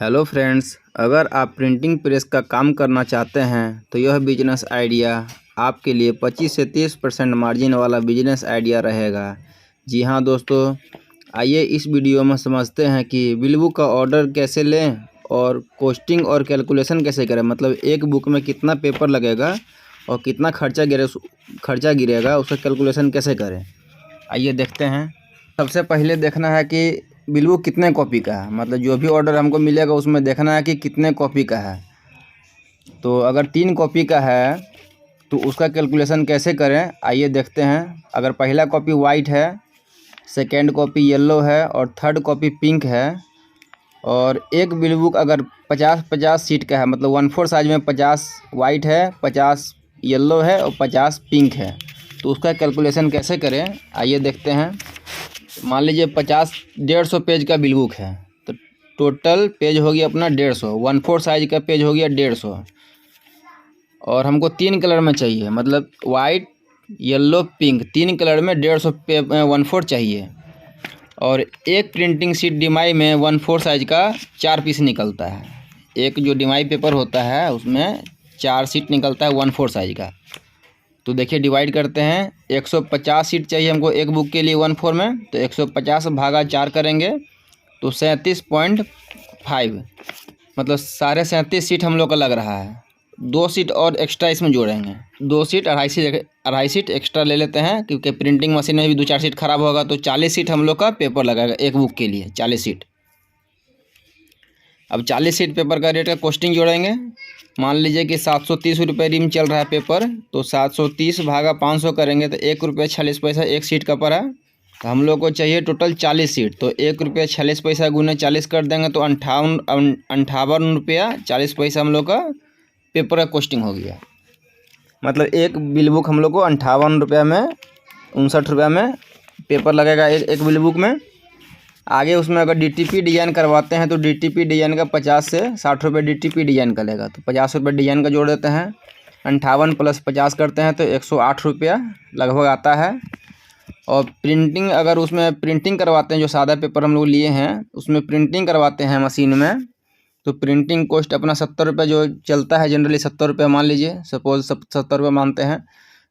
Hello friends, अगर आप printing press का काम करना चाहते हैं तो यह बिजनेस आइडिया आपके लिए 25 से 30% मार्जिन वाला बिजनेस आइडिया रहेगा। जी हाँ दोस्तों, आइए इस वीडियो में समझते हैं कि बिल बुक का ऑर्डर कैसे लें और कॉस्टिंग और कैलकुलेशन कैसे करें। मतलब एक बुक में कितना पेपर लगेगा और कितना खर्चा गिरेगा उसका कैलकुलेशन कैसे करें। आइए देखते हैं। सबसे पहले देखना है कि बिल बुक कितने कॉपी का है। मतलब जो भी ऑर्डर हमको मिलेगा उसमें देखना है कि कितने कॉपी का है। तो अगर 3 कॉपी का है तो उसका कैलकुलेशन कैसे करें, आइए देखते हैं। अगर पहला कॉपी वाइट है, सेकेंड कॉपी येलो है और थर्ड कॉपी पिंक है, और एक बिल बुक अगर 50-50 सीट का है, मतलब 1/4 साइज में 50 वाइट है, 50 येलो है और 50 पिंक है, तो उसका कैलकुलेशन कैसे करें आइए देखते हैं। मान लीजिए 150 पेज का बिल बुक है तो टोटल पेज हो गया अपना 150, 1/4 साइज का पेज हो गया 150, और हमको 3 कलर में चाहिए, मतलब वाइट येलो पिंक 3 कलर में 150 1/4 चाहिए। और एक प्रिंटिंग शीट डिमाई में 1/4 साइज का 4 पीस निकलता है। एक जो डिमाई पेपर होता है उसमें 4 शीट निकलता है 1/4 साइज का। तो देखिए डिवाइड करते हैं, 150 सीट चाहिए हमको एक बुक के लिए 1/4 में, तो 150 भागा 4 करेंगे तो 37.5, मतलब 37.5 सीट हम लोग का लग रहा है। 2 सीट और एक्स्ट्रा इसमें जोड़ेंगे, 2 सीट 2.5 सीट एक्स्ट्रा ले लेते हैं, क्योंकि प्रिंटिंग मशीन में भी 2-4 सीट खराब होगा। तो 40 सीट हम लोग का पेपर लगेगा एक बुक के लिए, 40 सीट। अब 40 सीट पेपर का रेट का कॉस्टिंग जोड़ेंगे। मान लीजिए कि 730 रुपये रिम चल रहा है पेपर, तो 730 भागा 500 करेंगे तो ₹1.46 एक सीट का पड़ा। तो हम लोग को चाहिए टोटल 40 सीट, तो ₹1.46 गुने 40 कर देंगे तो 58 रुपया 40 पैसा हम लोग का पेपर का कॉस्टिंग हो गया। मतलब एक बिल बुक हम लोग को 58 रुपया में 59 रुपया में पेपर लगेगा एक बिल बुक में। आगे उसमें अगर DTP डिज़ाइन करवाते हैं तो DTP डिज़ाइन का 50 से 60 रुपये DTP डिज़ाइन का लेगा, तो 50 रुपये डिज़ाइन का जोड़ देते हैं। 58 + 50 करते हैं तो 108 रुपया लगभग आता है। और प्रिंटिंग अगर उसमें प्रिंटिंग करवाते हैं, जो सादा पेपर हम लोग लिए हैं उसमें प्रिंटिंग करवाते हैं मशीन में, तो प्रिंटिंग कॉस्ट अपना 70 रुपये जो चलता है जनरली, 70 रुपये मान लीजिए, सपोज 70 रुपये मानते हैं,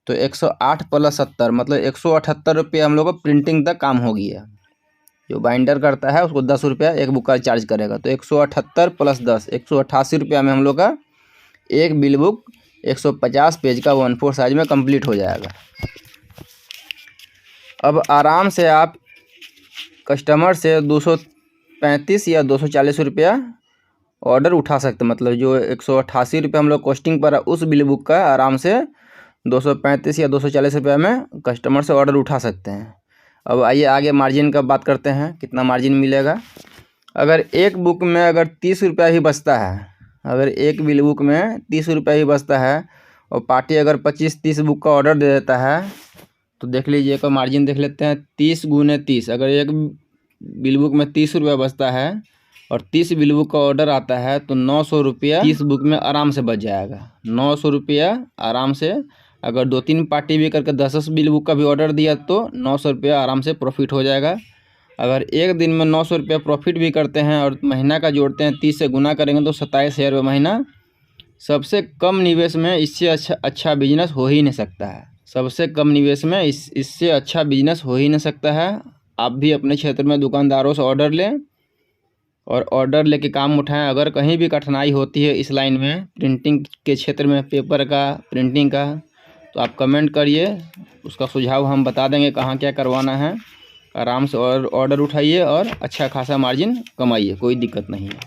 तो 108 + 70 मतलब 178 रुपये हम लोग को प्रिंटिंग तक काम हो गया। जो बाइंडर करता है उसको 10 रुपया एक बुक का चार्ज करेगा, तो 178 + 10 188 रुपया में हम लोग का एक बिल बुक 150 पेज का 1/4 साइज में कंप्लीट हो जाएगा। अब आराम से आप कस्टमर से 235 या 240 रुपया ऑर्डर उठा सकते हैं। मतलब जो 188 रुपये हम लोग कॉस्टिंग पर उस बिल बुक का आराम से 235 या 240 रुपये में कस्टमर से ऑर्डर उठा सकते हैं। अब आइए आगे मार्जिन का बात करते हैं, कितना मार्जिन मिलेगा। अगर एक बुक में अगर 30 रुपया ही बचता है, अगर एक बिल बुक में 30 रुपया ही बचता है और पार्टी अगर 25-30 बुक का ऑर्डर दे देता है, तो देख लीजिए का मार्जिन देख लेते हैं। 30 × 30, अगर एक बिल बुक में 30 रुपया बचता है और 30 बिल बुक का ऑर्डर आता है तो 900 रुपया 30 बुक में आराम से बच जाएगा। 900 रुपया आराम से, अगर 2-3 पार्टी भी करके 10-10 बिल बुक का भी ऑर्डर दिया तो 900 रुपया आराम से प्रॉफिट हो जाएगा। अगर एक दिन में 900 रुपया प्रॉफिट भी करते हैं और महीना का जोड़ते हैं, 30 से गुना करेंगे तो 27,000 रुपये महीना। सबसे कम निवेश में इससे अच्छा बिजनेस हो ही नहीं सकता है। सबसे कम निवेश में इससे अच्छा बिजनेस हो ही नहीं सकता है। आप भी अपने क्षेत्र में दुकानदारों से ऑर्डर लें और ऑर्डर लेके काम उठाएं। अगर कहीं भी कठिनाई होती है इस लाइन में, प्रिंटिंग के क्षेत्र में, पेपर का, प्रिंटिंग का, तो आप कमेंट करिए, उसका सुझाव हम बता देंगे कहाँ क्या करवाना है। आराम से ऑर्डर उठाइए और अच्छा खासा मार्जिन कमाइए, कोई दिक्कत नहीं है।